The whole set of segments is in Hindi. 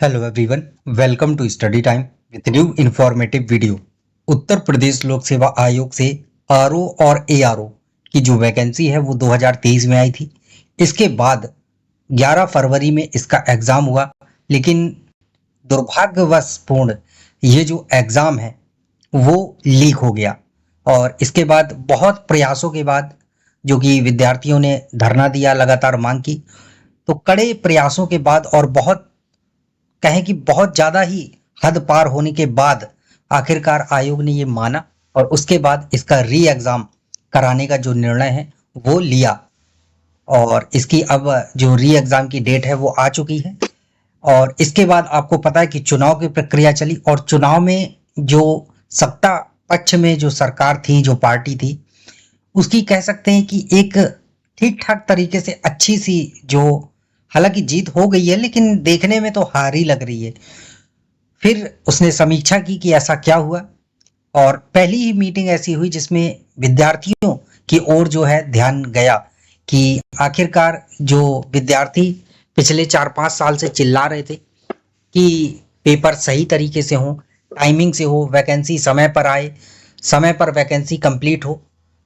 Hello everyone, welcome to study time with new informative video. Uttar Pradesh Lok Seva आयोग से आरओ और एआरओ की जो वैकेंसी है वो 2023 में आई थी। इसके बाद 11 फरवरी में इसका एग्ज़ाम हुआ, लेकिन दुर्भाग्यवश पूर्ण ये जो एग्ज़ाम है वो लीक हो गया। और इसके बाद बहुत प्रयासों के बाद, जो कि विद्यार्थियों ने धरना दिया, लगातार मांग की, तो कड़े प्रयासों के बाद और बहुत कहें कि बहुत ज़्यादा ही हद पार होने के बाद आखिरकार आयोग ने ये माना और उसके बाद इसका री एग्ज़ाम कराने का जो निर्णय है वो लिया। और इसकी अब जो री एग्ज़ाम की डेट है वो आ चुकी है। और इसके बाद आपको पता है कि चुनाव की प्रक्रिया चली, और चुनाव में जो सत्ता पक्ष में जो सरकार थी, जो पार्टी थी, उसकी कह सकते हैं कि एक ठीक ठाक तरीके से अच्छी सी जो, हालांकि जीत हो गई है लेकिन देखने में तो हार ही लग रही है। फिर उसने समीक्षा की कि ऐसा क्या हुआ, और पहली ही मीटिंग ऐसी हुई जिसमें विद्यार्थियों की ओर जो है ध्यान गया कि आखिरकार जो विद्यार्थी पिछले 4-5 साल से चिल्ला रहे थे कि पेपर सही तरीके से हो, टाइमिंग से हो, वैकेंसी समय पर आए, समय पर वैकेंसी कंप्लीट हो,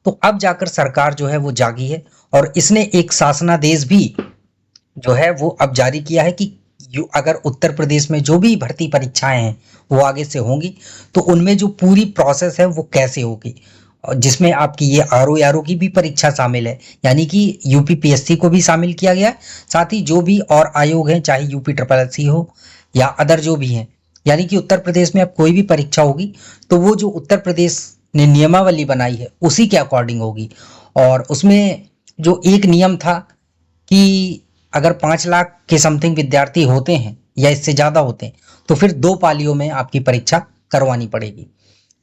तो अब जाकर सरकार जो है वो जागी है। और इसने एक शासनादेश भी जो है वो अब जारी किया है कि अगर उत्तर प्रदेश में जो भी भर्ती परीक्षाएं हैं वो आगे से होंगी तो उनमें जो पूरी प्रोसेस है वो कैसे होगी, और जिसमें आपकी ये आरओ की भी परीक्षा शामिल है, यानी कि यूपीपीएससी को भी शामिल किया गया है। साथ ही जो भी और आयोग हैं, चाहे यूपी ट्रिपल एससी हो या अदर जो भी हैं, यानी कि उत्तर प्रदेश में अब कोई भी परीक्षा होगी तो वो जो उत्तर प्रदेश ने नियमावली बनाई है उसी के अकॉर्डिंग होगी। और उसमें जो एक नियम था कि अगर 5 लाख के समथिंग विद्यार्थी होते हैं या इससे ज़्यादा होते हैं तो फिर 2 पालियों में आपकी परीक्षा करवानी पड़ेगी,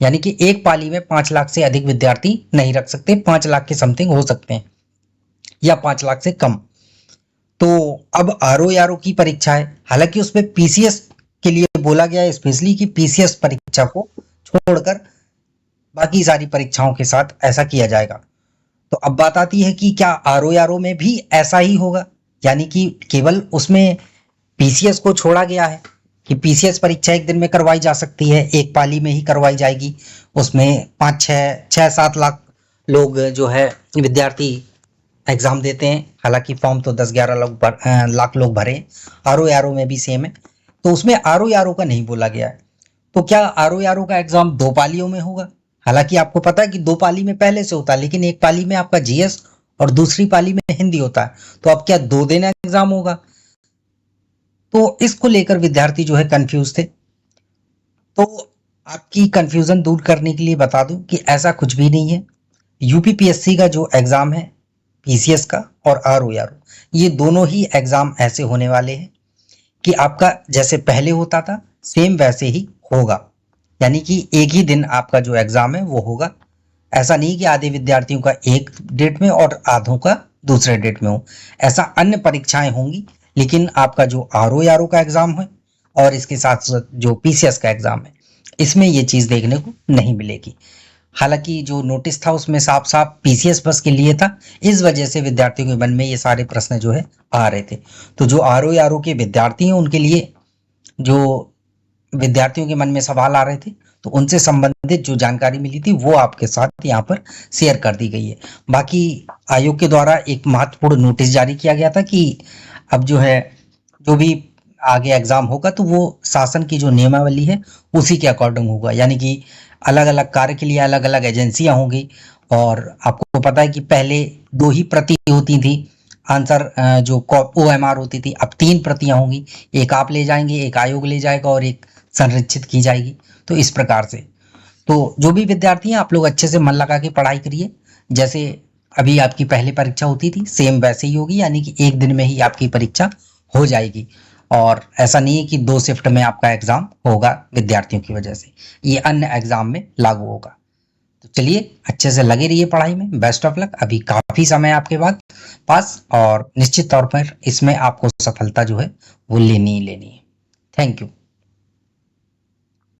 यानी कि एक पाली में 5 लाख से अधिक विद्यार्थी नहीं रख सकते, 5 लाख के समथिंग हो सकते हैं या 5 लाख से कम। तो अब आरओ की परीक्षा है, हालांकि उसमें पीसीएस के लिए बोला गया है स्पेशली कि पीसीएस परीक्षा को छोड़कर बाकी सारी परीक्षाओं के साथ ऐसा किया जाएगा। तो अब बात आती है कि क्या आरओ में भी ऐसा ही होगा, यानी कि केवल उसमें पीसीएस को छोड़ा गया है कि पीसीएस परीक्षा एक दिन में करवाई जा सकती है, एक पाली में ही करवाई जाएगी। उसमें 5-6-7 लाख लोग जो है विद्यार्थी एग्जाम देते हैं, हालांकि फॉर्म तो 10-11 लाख लोग भरे। आरओ में भी सेम है, तो उसमें आरओ का नहीं बोला गया है। तो क्या आरओ का एग्जाम 2 पालियों में होगा? हालांकि आपको पता है कि 2 पाली में पहले से होता है, लेकिन एक पाली में आपका जीएस और दूसरी पाली में हिंदी होता है, तो अब क्या 2 दिन एग्जाम होगा? तो इसको लेकर विद्यार्थी जो है कंफ्यूज थे। तो आपकी कंफ्यूजन दूर करने के लिए बता दूं कि ऐसा कुछ भी नहीं है। यूपीपीएससी का जो एग्जाम है, पीसीएस का और आरओ ये दोनों ही एग्जाम ऐसे होने वाले हैं कि आपका जैसे पहले होता था सेम वैसे ही होगा, यानी कि एक ही दिन आपका जो एग्जाम है वो होगा। ऐसा नहीं कि आधे विद्यार्थियों का एक डेट में और आधों का दूसरे डेट में हो, ऐसा अन्य परीक्षाएं होंगी। लेकिन आपका जो आरओ का एग्जाम है और इसके साथ साथ जो पीसीएस का एग्जाम है, इसमें ये चीज़ देखने को नहीं मिलेगी। हालांकि जो नोटिस था उसमें साफ साफ पीसीएस बस के लिए था, इस वजह से विद्यार्थियों के मन में ये सारे प्रश्न जो है आ रहे थे। तो जो आरओ के विद्यार्थी हैं उनके लिए जो विद्यार्थियों के मन में सवाल आ रहे थे, तो उनसे संबंधित जो जानकारी मिली थी वो आपके साथ यहाँ पर शेयर कर दी गई है। बाकी आयोग के द्वारा एक महत्वपूर्ण नोटिस जारी किया गया था कि अब जो है जो भी आगे एग्जाम होगा तो वो शासन की जो नियमावली है उसी के अकॉर्डिंग होगा, यानी कि अलग अलग कार्य के लिए अलग अलग एजेंसियां होंगी। और आपको पता है कि पहले 2 ही प्रति होती थी आंसर, जो ओएमआर होती थी, अब 3 प्रतियां होंगी, एक आप ले जाएंगे, एक आयोग ले जाएगा और एक संरक्षित की जाएगी। तो इस प्रकार से तो जो भी विद्यार्थी हैं आप लोग अच्छे से मन लगा के पढ़ाई करिए। जैसे अभी आपकी पहली परीक्षा होती थी सेम वैसे ही होगी, यानी कि एक दिन में ही आपकी परीक्षा हो जाएगी। और ऐसा नहीं है कि 2 शिफ्ट में आपका एग्जाम होगा विद्यार्थियों की वजह से, ये अन्य एग्जाम में लागू होगा। तो चलिए अच्छे से लगे रहिए पढ़ाई में, बेस्ट ऑफ लक। अभी काफ़ी समय आपके पास, और निश्चित तौर पर इसमें आपको सफलता जो है वो लेनी ही लेनी है। Thank you.